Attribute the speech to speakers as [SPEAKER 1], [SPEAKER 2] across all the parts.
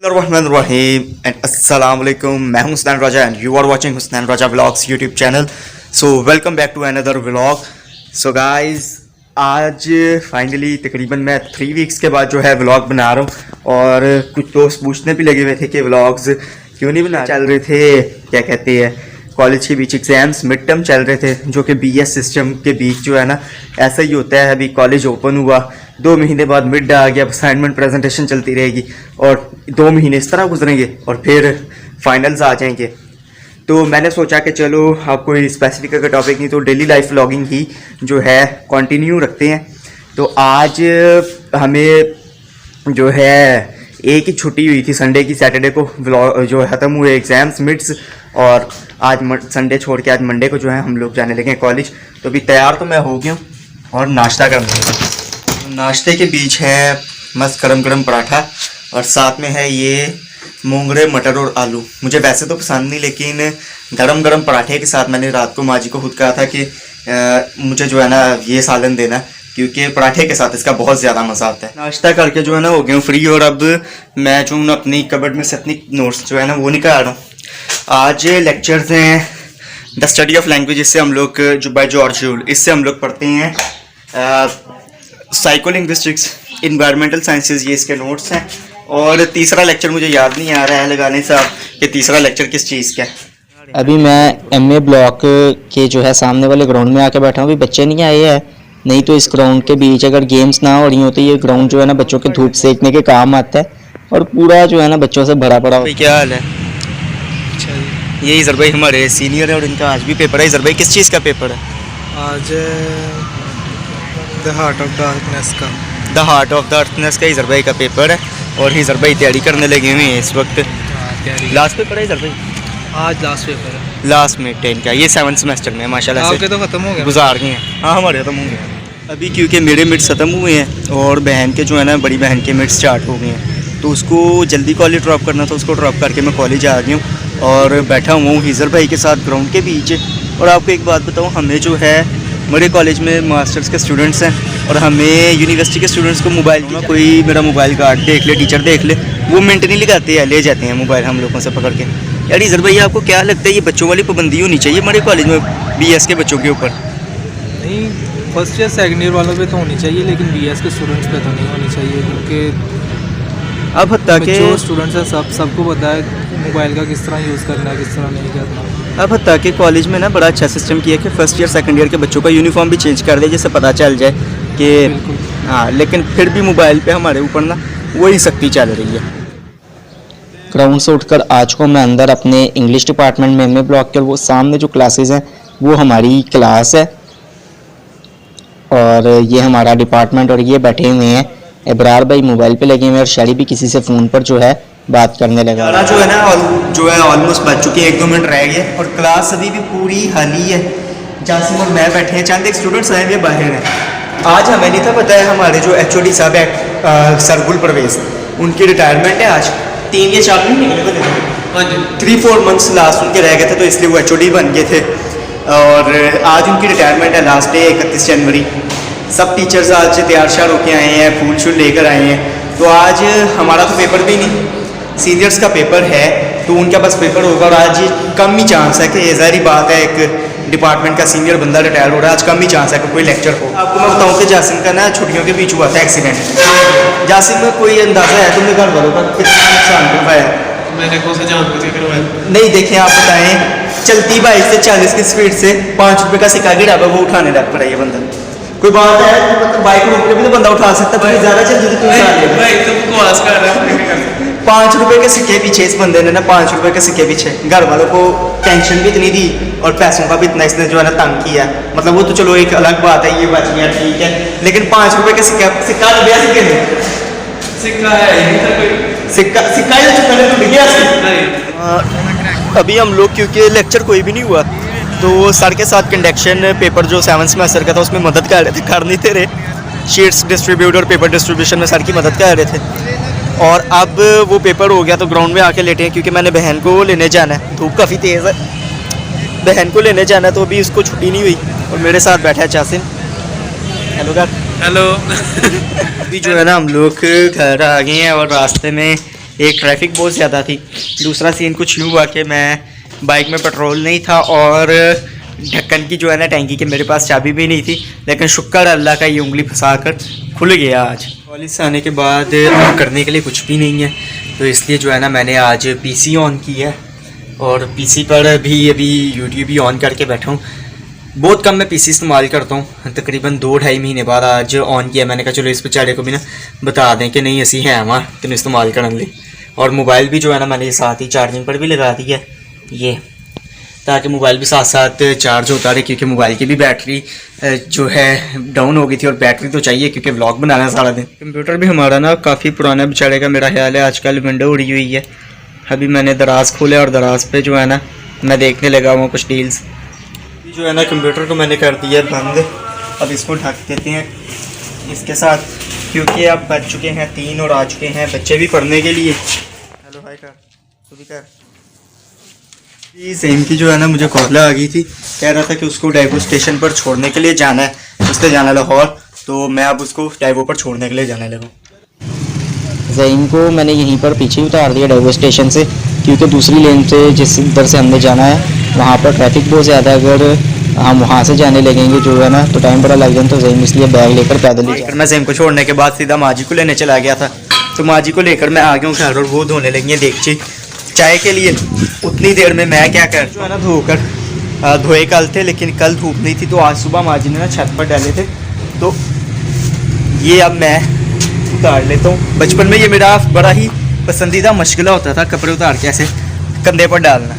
[SPEAKER 1] Bismillahirrahmanirrahim and Assalamu alaikum. मैं हूं हुसनैन राजा and you are watching Husnain Raja vlogs YouTube channel. So welcome back to another vlog. So guys, आज finally तकरीबन मैं 3 weeks के बाद जो है व्लॉग बना रहा हूँ और कुछ दोस्त पूछने भी लगे हुए थे कि व्लॉग्स क्यों नहीं बना चल रहे थे, क्या कहते हैं, कॉलेज के बीच एग्ज़ाम्स मिड टर्म चल रहे थे जो कि BS सिस्टम के बीच जो है ना ऐसा ही होता है। अभी कॉलेज ओपन हुआ, 2 महीने बाद मिड आ गया, असाइनमेंट प्रेजेंटेशन चलती रहेगी और 2 महीने इस तरह गुजरेंगे और फिर फाइनल्स आ जाएंगे। तो मैंने सोचा कि चलो आप कोई स्पेसिफिक अगर टॉपिक नहीं तो डेली लाइफ व्लॉगिंग ही जो है कंटिन्यू रखते हैं। तो आज हमें जो है एक ही छुट्टी हुई थी संडे की, सैटरडे को जो ख़त्म हुए एग्ज़ाम्स मिड्स और आज संडे छोड़ के आज मंडे को जो है हम लोग जाने लगे कॉलेज। तो अभी तैयार तो मैं हो गया हूँ और नाश्ता करने लगा। नाश्ते के बीच है मस्त गरम गरम पराठा और साथ में है ये मूंगरे मटर और आलू। मुझे वैसे तो पसंद नहीं, लेकिन गरम गरम पराठे के साथ मैंने रात को माँ जी को खुद कहा था कि मुझे जो है ना ये सालन देना, क्योंकि पराठे के साथ इसका बहुत ज़्यादा मज़ा आता है। नाश्ता करके जो है ना हो गया हूँ फ्री और अब मैं जो हूँ अपनी कबर्ड में से अपनी नोट्स जो है ना वो निकाल रहा हूँ। आज लेक्चर्स हैं द स्टडी ऑफ लैंग्वेज, इससे हम लोग जो बाय जॉर्ज ह्यूल, इससे हम लोग पढ़ते हैं साइकोलिंग्विस्टिक्स, इन्वायरमेंटल साइंसेज, ये इसके नोट्स हैं। और तीसरा लेक्चर मुझे याद नहीं आ रहा है लगाने से आप कि तीसरा लेक्चर किस चीज़ का है।
[SPEAKER 2] अभी मैं MA ब्लॉक के जो है सामने वाले ग्राउंड में आके बैठा हूँ। अभी बच्चे नहीं आए हैं, नहीं तो इस ग्राउंड के बीच अगर गेम्स ना हो रही हो तो ये ग्राउंड जो है ना बच्चों के धूप सेकने के काम आता है और पूरा जो है ना बच्चों से भरा पड़ा।
[SPEAKER 1] क्या हाल है? अच्छा, ये इज़र भाई हमारे सीनियर है और इनका आज भी पेपर है। इज़र भाई किस चीज़ का पेपर है?
[SPEAKER 3] आज द हार्ट ऑफ डार्कनेस का।
[SPEAKER 1] द हार्ट ऑफ डार्कनेस का इज़र भाई का पेपर है और इज़र भाई तैयारी करने लगे हुए हैं इस वक्त। लास्ट पेपर है इज़र भाई?
[SPEAKER 3] आज लास्ट पेपर है,
[SPEAKER 1] लास्ट में 10 का, ये 7th सेमेस्टर में माशाल्लाह से
[SPEAKER 3] आपके तो खत्म हो गया,
[SPEAKER 1] गुजार गए हैं। हाँ हमारे खत्म हो गए अभी, क्योंकि मेरे मिड्स ख़त्म हुए हैं और बहन के जो है ना बड़ी बहन के मिड्स स्टार्ट हो गए हैं, तो उसको जल्दी कॉलेज ड्रॉप करना था। उसको ड्रॉप करके मैं कॉलेज आ गया हूँ और बैठा हुआ हूँ हिजर भाई के साथ ग्राउंड के बीच। और आपको एक बात बताऊँ, हमें जो है मेरे कॉलेज में मास्टर्स के स्टूडेंट्स हैं और हमें यूनिवर्सिटी के स्टूडेंट्स को मोबाइल की, कोई मेरा मोबाइल कार्ड देख ले, टीचर देख ले, वो मिनट नहीं लगाते हैं, ले जाते हैं मोबाइल हम लोगों से पकड़ के। यार इज़र भाई आपको क्या लगता है ये बच्चों वाली पाबंदी होनी चाहिए हमारे कॉलेज में BS के बच्चों के ऊपर?
[SPEAKER 3] नहीं, फर्स्ट ईयर सेकंड ईयर वालों पे तो होनी चाहिए, लेकिन BS के स्टूडेंट्स पे तो नहीं होनी चाहिए, क्योंकि
[SPEAKER 1] अब हत्ता के
[SPEAKER 3] जो स्टूडेंट्स हैं सबको पता है मोबाइल का किस तरह यूज़ करना है, किस तरह नहीं करना।
[SPEAKER 1] अब हत्ता के कॉलेज में ना बड़ा अच्छा सिस्टम किया कि फर्स्ट ईयर सेकंड ईयर के बच्चों का यूनिफॉर्म भी चेंज कर दे, जिससे पता चल जाए कि हाँ, लेकिन फिर भी मोबाइल पे हमारे ऊपर ना वही सख्ती चल रही है।
[SPEAKER 2] ग्राउंड से उठकर आज को मैं अंदर अपने इंग्लिश डिपार्टमेंट में MA ब्लॉक के, वो सामने जो क्लासेस हैं वो हमारी क्लास है और ये हमारा डिपार्टमेंट और ये बैठे हुए हैं इब्रार भाई मोबाइल पे लगे हुए हैं और शरी भी किसी से फ़ोन पर जो है बात करने लगा।
[SPEAKER 1] जो है ना जो है ऑलमोस्ट बच चुकी है, 1-2 मिनट रह गए और क्लास अभी भी पूरी खाली है। जासिम और मैं बैठे हैं, चंद एक स्टूडेंट्स आए हुए बाहर हैं। आज हमें नहीं था पता है, हमारे जो HOD साहब है सरगुल परवेज, उनकी रिटायरमेंट है आज। 3 या 4 महीने निकले थे, 3-4 मंथ्स लास्ट उनके रह गए थे, तो इसलिए वो HOD बन गए थे और आज उनकी रिटायरमेंट है, लास्ट डे 31 जनवरी। सब टीचर्स आज तैयार श्यार होके आए हैं, फूल शूल लेकर आए हैं। तो आज हमारा तो पेपर भी नहीं, सीनियर्स का पेपर है, तो उनका बस पेपर होगा और आज कम ही चांस है कि ये ज़ाहिर बात है एक डिपार्टमेंट का सीनियर बंदा रिटायर हो रहा है, आज कम ही चांस है कि कोई लेक्चर हो। आपको मैं बताऊं कि जासिम का ना छुट्टियों के बीच हुआ था एक्सीडेंट। जासिम में कोई अंदाज़ा है तुमने घर वालों का कितना नुकसान करवाया?
[SPEAKER 3] मैंने कौन सा जान बुझ के करवाया?
[SPEAKER 1] नहीं देखें, आप बताएं, चलती बाइक से 40 की स्पीड से 5 रुपये का सिक्का गिरा हुआ, वो उठाने लग पड़ा ये बंदा। कोई बात है मतलब बाइक रोक के भी तो बंदा उठा सकता है, ज़्यादा चलती थी तो 5 रुपये के सिक्के पीछे इस बंदे ने ना 5 रुपये के सिक्के पीछे घर वालों को टेंशन भी इतनी दी और पैसों का भी इतना इसने जो है ना तंग किया। मतलब वो तो चलो एक अलग बात है, ये बच गया ठीक है, लेकिन 5 रुपये के सिक्का भैया सिक्के में
[SPEAKER 3] सिक्का है,
[SPEAKER 1] सिक्का ही तो पहले टूट गया। अभी हम लोग क्योंकि लेक्चर कोई भी नहीं हुआ तो सर के साथ कंडक्शन पेपर जो 7th सेमेस्टर का था उसमें मदद कर रहे थे, कर नहीं थे रहे, शीट्स डिस्ट्रीब्यूट और पेपर डिस्ट्रीब्यूशन में सर की मदद कर रहे थे। और अब वो पेपर हो गया तो ग्राउंड में आके लेटे हैं, क्योंकि मैंने बहन को लेने जाना है, धूप काफ़ी तेज़ है, बहन को लेने जाना है, तो अभी उसको छुट्टी नहीं हुई और मेरे साथ बैठा है जासिम। हेलो कर।
[SPEAKER 3] हेलो।
[SPEAKER 1] अभी जो है ना हम लोग घर आ गए हैं और रास्ते में एक ट्रैफिक बहुत ज़्यादा थी, दूसरा सीन कुछ यूँ हुआ कि मैं बाइक में पेट्रोल नहीं था और ढक्कन की जो है ना टैंकी के मेरे पास चाबी भी नहीं थी, लेकिन शुक्र अल्लाह का ये उंगली फंसा कर खुल गया। आज कॉलेज से आने के बाद करने के लिए कुछ भी नहीं है, तो इसलिए जो है ना मैंने आज पीसी ऑन की है और पीसी पर भी अभी यूट्यूब भी ऑन करके बैठा हूँ। बहुत कम मैं पीसी इस्तेमाल करता हूँ, तकरीबन 2-2.5 महीने बाद आज ऑन किया। मैंने कहा चलो इस बेचारे को भी ना बता दें कि नहीं असी है वहाँ तेन इस्तेमाल करने लिए। और मोबाइल भी जो है ना मैंने साथ ही चार्जिंग पर भी लगा दी है ये, ताकि मोबाइल भी साथ साथ चार्ज होता रहे, क्योंकि मोबाइल की भी बैटरी जो है डाउन हो गई थी और बैटरी तो चाहिए क्योंकि व्लॉग बनाना है सारा दिन। कंप्यूटर भी हमारा ना काफ़ी पुराना बेचारे का मेरा ख्याल है, आजकल विंडो उड़ी हुई है। अभी मैंने दराज खोले और दराज पे जो है ना मैं देखने लगा हुआ कुछ डील्स। जो है ना कंप्यूटर को मैंने कर दिया बंद, अब इसको ढक देते हैं इसके साथ, क्योंकि अब बज चुके हैं 3 और आ चुके हैं बच्चे भी पढ़ने के लिए। हेलो हाय कर, तू भी कर। सेम की जो है ना मुझे कॉल आ गई थी, कह रहा था कि उसको डाइवो स्टेशन पर छोड़ने के लिए जाना है, उससे जाना लाहौर, तो मैं अब उसको डाइवो पर छोड़ने के लिए जाने लगा।
[SPEAKER 2] ज़ईम को मैंने यहीं पर पीछे उतार दिया डाइवो स्टेशन से, क्योंकि दूसरी लेन से जिस इधर से हमने जाना है वहाँ पर ट्रैफिक बहुत ज़्यादा है। अगर हम वहाँ से जाने लगेंगे जो है ना तो टाइम बड़ा लग जाए, तो ज़ईम इसलिए बैग लेकर पैदल ही
[SPEAKER 1] मैं ज़ईम को छोड़ने के बाद सीधा माजी को लेने चला गया था, तो माजी को लेकर मैं आ गया हूँ घर और वो धोने लगी है देगची चाय के लिए। उतनी देर में मैं क्या कर जो है ना धोकर धोए कल थे, लेकिन कल धूप नहीं थी, तो आज सुबह माजी ने ना छत पर डाले थे, तो ये अब मैं उतार लेता हूँ। बचपन में ये मेरा बड़ा ही पसंदीदा मशगला होता था, कपड़े उतार के ऐसे कंधे पर डालना।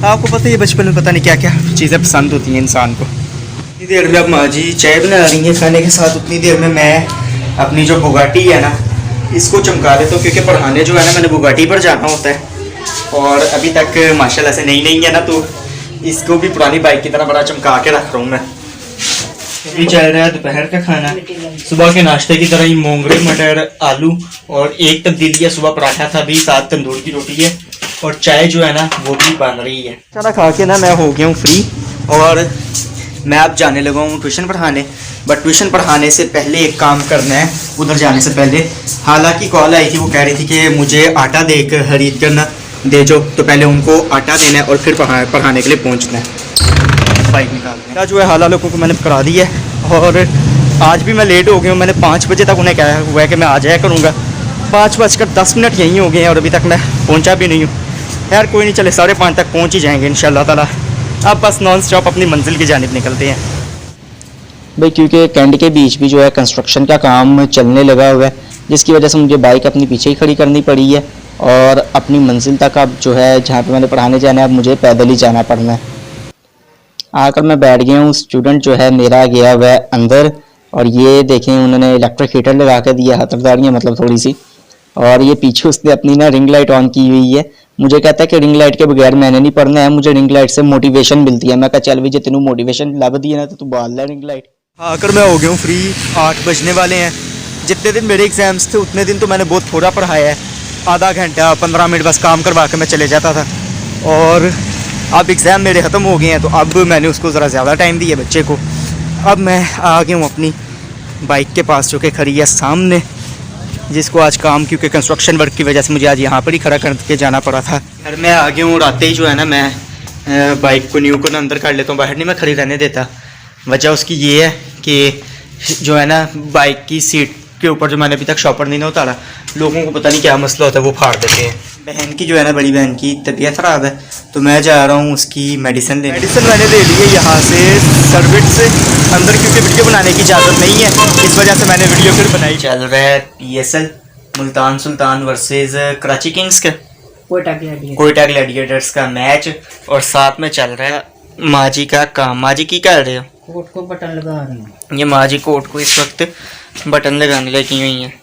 [SPEAKER 1] आपको पता है ये बचपन में पता नहीं क्या क्या चीज़ें पसंद होती हैं इंसान को। इतनी देर में अब माजी चाय बना रही है खाने के साथ, उतनी देर में मैं अपनी जो बुगाटी है ना इसको चमका लेता हूँ, क्योंकि पढ़ाने जो है ना मैंने बुगाटी पर जाना होता है और अभी तक माशाल्लाह से नई है ना, तो इसको भी पुरानी बाइक की तरह बड़ा चमका के रख रहा हूँ मैं। अभी चल रहा है दोपहर का खाना, सुबह के नाश्ते की तरह ही मोंगरे मटर आलू, और एक तब्दीली है सुबह पराठा था, अभी साथ तंदूर की रोटी है और चाय जो है ना वो भी बन रही है। खाना खा के ना मैं हो गया हूँ फ्री और मैं अब जाने लगा हूँ ट्यूशन पढ़ाने। बट ट्यूशन पढ़ाने से पहले एक काम करना है, उधर जाने से पहले। हालांकि कॉल आई थी, वो कह रही थी कि मुझे आटा दे खरीद कर ना दे जो, तो पहले उनको आटा देना है और फिर पढ़ाने के लिए पहुँचना है। बाइक निकालना जो है हाल लोगों को मैंने करा दी है, और आज भी मैं लेट हो गया हूँ। मैंने 5 बजे तक उन्हें कहा हुआ है कि मैं आ जाया करूँगा, 5:10 यहीं हो गए हैं और अभी तक मैं पहुँचा भी नहीं हूँ। यार कोई नहीं, चले 5:30 तक पहुँच ही जाएंगे इंशाल्लाह ताला। अब बस नॉन स्टॉप अपनी मंजिल की जानिब निकलते हैं
[SPEAKER 2] भाई, क्योंकि कैंट के बीच भी जो है कंस्ट्रक्शन का काम चलने लगा हुआ है, जिसकी वजह से मुझे बाइक अपनी पीछे ही खड़ी करनी पड़ी है और अपनी मंजिल तक अब जो है जहाँ पे मैंने पढ़ाने जाना है अब मुझे पैदल ही जाना पड़ना है। आकर मैं बैठ गया हूँ, स्टूडेंट जो है मेरा गया हुआ है अंदर, और ये देखें उन्होंने इलेक्ट्रिक हीटर लगा कर दिया, हथरदारियाँ मतलब थोड़ी सी, और ये पीछे उसने अपनी ना रिंग लाइट ऑन की हुई है। मुझे कहता है कि रिंग लाइट के बगैर मैंने नहीं पढ़ना है, मुझे रिंग लाइट से मोटिवेशन मिलती है। मैं कहा चल भी जे तेनू मोटिवेशन लब दी है ना तो तू बाल ले रिंग लाइट।
[SPEAKER 1] आकर मैं हो गया हूँ फ्री, 8 बजने वाले हैं। जितने दिन मेरे एग्ज़ाम्स थे उतने दिन तो मैंने बहुत थोड़ा पढ़ाया है, आधा घंटा 15 मिनट बस काम करवा के मैं चले जाता था, और अब एग्ज़ाम मेरे ख़त्म हो गए हैं तो अब मैंने उसको ज़रा ज़्यादा टाइम दिया बच्चे को। अब मैं आ गया हूँ अपनी बाइक के पास जो कि खड़ी है सामने, जिसको आज काम क्योंकि कंस्ट्रक्शन वर्क की वजह से मुझे आज यहाँ पर ही खड़ा करके जाना पड़ा था। घर में आ गया हूँ और आते ही जो है ना मैं बाइक को न्यू को अंदर कर लेता हूँ, बाहर नहीं मैं खड़ी रहने देता। वजह उसकी ये है कि जो है ना बाइक की सीट के ऊपर जो मैंने अभी तक शॉपर नहीं ना उतारा, लोगों को पता नहीं क्या मसला होता है, वो फाड़ देते हैं। बहन की जो है ना बड़ी बहन की तबीयत ख़राब है, तो मैं जा रहा हूँ उसकी मेडिसिन लेने। मेडिसिन मैंने ले ली है यहाँ से सर्विस से अंदर, क्योंकि वीडियो बनाने की इजाज़त नहीं है, इस वजह से मैंने वीडियो फिर बनाई। चल रहा है PSL Multan Sultan versus Karachi Kings का, कोयटा ग्लैडिएटर्स का मैच, और साथ में चल रहा है माजी का काम। माजी की कर रहे हो?
[SPEAKER 4] कोट को बटन लगा रही हूँ।
[SPEAKER 1] ये माजी कोट को इस वक्त बटन लगाने लगी हुई हैं।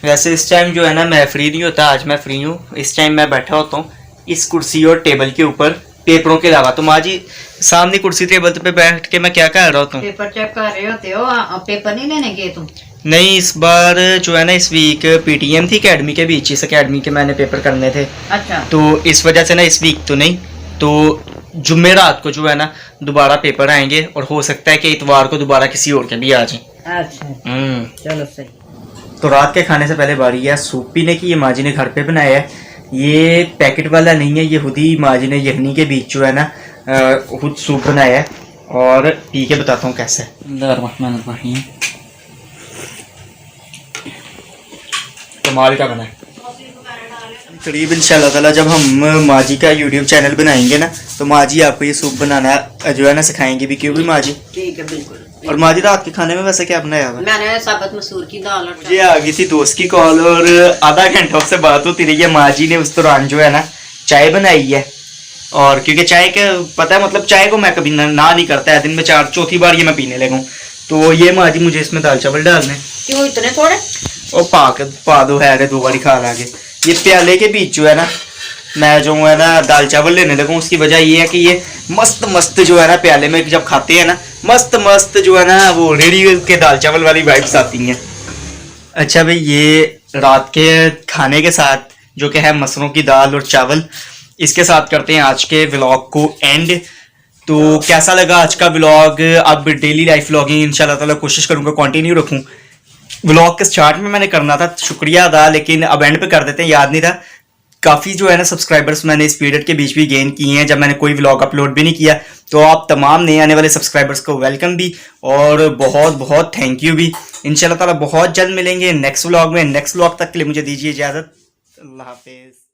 [SPEAKER 1] वैसे इस टाइम जो है ना मैं फ्री नहीं होता, आज मैं फ्री हूँ। इस टाइम मैं बैठा होता हूँ इस कुर्सी और टेबल के ऊपर पेपरों के अलावा। तो माजी सामने कुर्सी टेबल पे बैठ के मैं क्या कर रहा होता हूँ?
[SPEAKER 4] पेपर चेक कर रहे होते हो। पेपर नहीं लेने गए तुम?
[SPEAKER 1] नहीं, इस बार जो है ना इस वीक PTM थी अकेडमी के बीच, इस अकेडमी के मैंने पेपर करने थे।
[SPEAKER 4] अच्छा।
[SPEAKER 1] तो इस वजह से ना इस वीक तो नहीं, तो जुम्मे रात को जो है ना दोबारा पेपर आएंगे, और हो सकता है कि इतवार को दोबारा किसी और के भी आ जाए।
[SPEAKER 4] अच्छा चलो सही।
[SPEAKER 1] तो रात के खाने से पहले बारी है सूप पीने की। ये माँ जी ने घर पे बनाया है, ये पैकेट वाला नहीं है, ये खुद ही माँ जी ने यखनी के बीच जो है ना खुद सूप बनाया है और पी के बताता हूँ कैसे है। कमाल का बना है। करीब इंशाल्लाह ताला जब हम माँ जी का यूट्यूब चैनल बनाएंगे ना तो माँ जी आपको ये सूप बनाना जो है ना सिखाएंगे भी, क्यों भी माँ जी?
[SPEAKER 4] ठीक है बिल्कुल।
[SPEAKER 1] और माँ जी रात के खाने में वैसे क्या बनाया हुआ?
[SPEAKER 4] मैंने साबुत मसूर की दाल और
[SPEAKER 1] मुझे आ गई थी दोस्त की कॉल और आधा घंटा उससे बात होती रही है। माँ जी ने उस दौरान जो है ना चाय बनाई है, और क्योंकि चाय के पता है मतलब चाय को मैं कभी ना नहीं करता है, दिन में चौथी बार ये मैं पीने लगा हूँ। तो ये माँ जी मुझे इसमें दाल चावल डालने।
[SPEAKER 4] क्यों इतने थोड़े?
[SPEAKER 1] और पा दो है, 2 बारी खा लागे। ये प्याले के बीच जो है ना मैं जो है ना दाल चावल लेने लगा, उसकी वजह ये है कि ये मस्त जो है ना प्याले में जब खाते हैं ना मस्त जो है ना वो रेडी के दाल चावल वाली वाइब्स आती हैं। अच्छा भाई, ये रात के खाने के साथ जो कि है मसरों की दाल और चावल, इसके साथ करते हैं आज के व्लॉग को एंड। तो कैसा लगा आज का व्लॉग? अब डेली लाइफ व्लॉगिंग इंशाल्लाह ताला कोशिश करूँगा कंटिन्यू रखूँ। व्लॉग के स्टार्ट में मैंने करना था, शुक्रिया अदा, लेकिन अब एंड पे कर देते हैं, याद नहीं था। काफ़ी जो है ना सब्सक्राइबर्स मैंने इस पीरियड के बीच भी गेन किए हैं जब मैंने कोई व्लॉग अपलोड भी नहीं किया। तो आप तमाम नए आने वाले सब्सक्राइबर्स को वेलकम भी और बहुत थैंक यू भी। इंशाल्लाह ताला बहुत जल्द मिलेंगे नेक्स्ट व्लॉग में। नेक्स्ट व्लॉग तक के लिए मुझे दीजिए इजाज़त। अल्लाह हाफिज़।